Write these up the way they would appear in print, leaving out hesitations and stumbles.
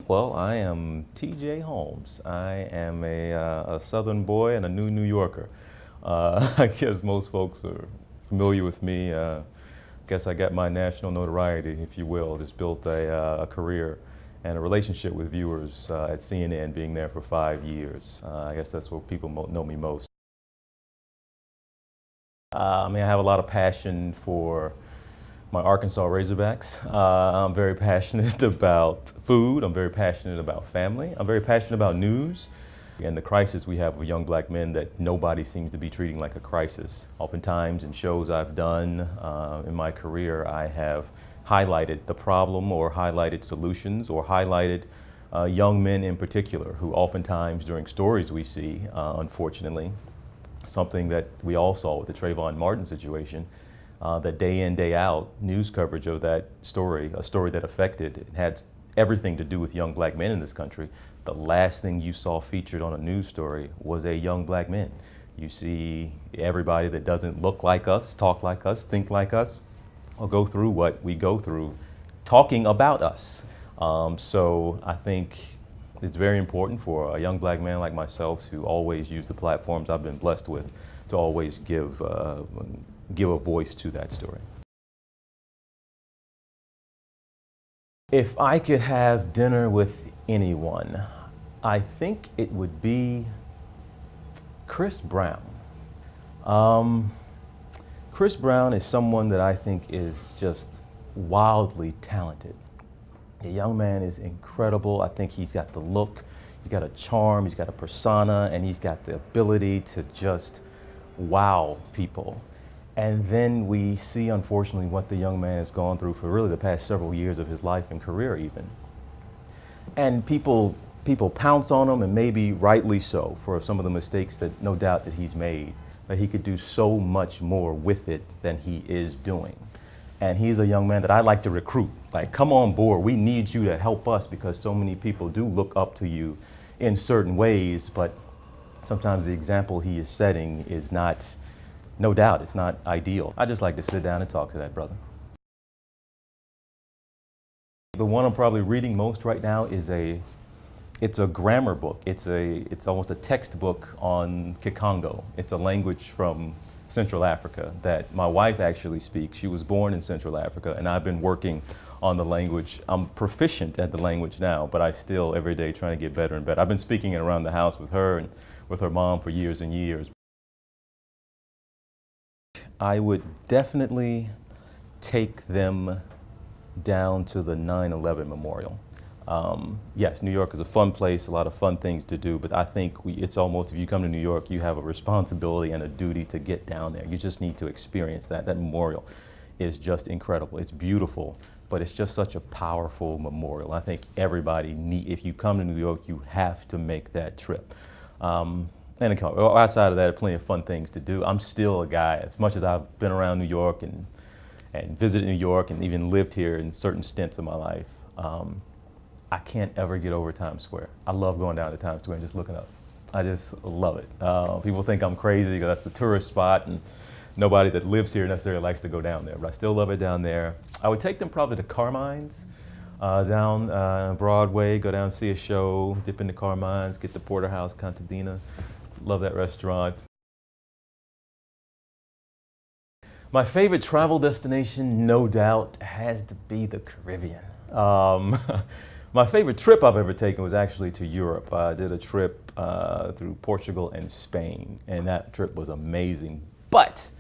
Well, I am TJ Holmes. I am a Southern boy and a New Yorker. I guess most folks are familiar with me. Guess I got my national notoriety, if you will. Just built a career and a relationship with viewers at CNN, being there for 5 years. I guess that's what people know me most. I have a lot of passion for my Arkansas Razorbacks. I'm very passionate about food. I'm very passionate about family. I'm very passionate about news and the crisis we have with young black men that nobody seems to be treating like a crisis. Oftentimes in shows I've done in my career, I have highlighted the problem or highlighted solutions or highlighted young men in particular who oftentimes during stories we see, unfortunately, something that we all saw with the Trayvon Martin situation, that day in, day out, news coverage of that story, a story that affected, it had everything to do with young black men in this country. The last thing you saw featured on a news story was a young black man. You see everybody that doesn't look like us, talk like us, think like us, or go through what we go through talking about us. So I think it's very important for a young black man like myself to always use the platforms I've been blessed with to always give a voice to that story. If I could have dinner with anyone, I think it would be Chris Brown. Chris Brown is someone that I think is just wildly talented. The young man is incredible. I think he's got the look, he's got a charm, he's got a persona, and he's got the ability to just wow people. And then we see, unfortunately, what the young man has gone through for really the past several years of his life and career even. And people pounce on him, and maybe rightly so, for some of the mistakes that no doubt that he's made, that he could do so much more with it than he is doing. And he's a young man that I like to recruit. Like, come on board, we need you to help us because so many people do look up to you in certain ways, but sometimes the example he is setting is not, no doubt, it's not ideal. I just like to sit down and talk to that brother. The one I'm probably reading most right now is it's a grammar book. It's almost a textbook on Kikongo. It's a language from Central Africa that my wife actually speaks. She was born in Central Africa, and I've been working on the language. I'm proficient at the language now, but I still every day trying to get better and better. I've been speaking it around the house with her and with her mom for years and years. I would definitely take them down to the 9/11 memorial. Yes, New York is a fun place, a lot of fun things to do, but I think it's almost, if you come to New York, you have a responsibility and a duty to get down there. You just need to experience that. That memorial is just incredible. It's beautiful, but it's just such a powerful memorial. I think everybody if you come to New York, you have to make that trip. And outside of that, plenty of fun things to do. I'm still a guy, as much as I've been around New York and visited New York and even lived here in certain stints of my life, I can't ever get over Times Square. I love going down to Times Square and just looking up. I just love it. People think I'm crazy because that's the tourist spot and nobody that lives here necessarily likes to go down there, but I still love it down there. I would take them probably to Carmine's down Broadway, go down and see a show, dip into Carmine's, get the Porterhouse Contadina. Love that restaurant. My favorite travel destination, no doubt, has to be the Caribbean. My favorite trip I've ever taken was actually to Europe. I did a trip through Portugal and Spain, and that trip was amazing. But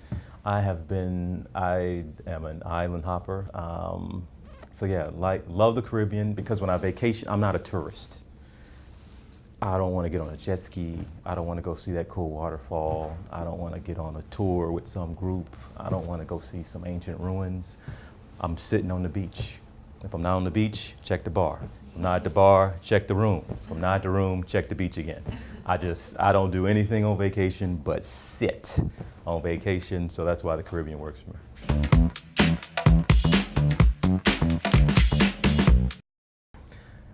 I am an island hopper. So yeah, love the Caribbean because when I vacation, I'm not a tourist. I don't want to get on a jet ski. I don't want to go see that cool waterfall. I don't want to get on a tour with some group. I don't want to go see some ancient ruins. I'm sitting on the beach. If I'm not on the beach, check the bar. If I'm not at the bar, check the room. If I'm not at the room, check the beach again. I don't do anything on vacation but sit on vacation, so that's why the Caribbean works for me.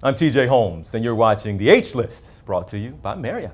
I'm TJ Holmes, and you're watching The H List, brought to you by Marriott.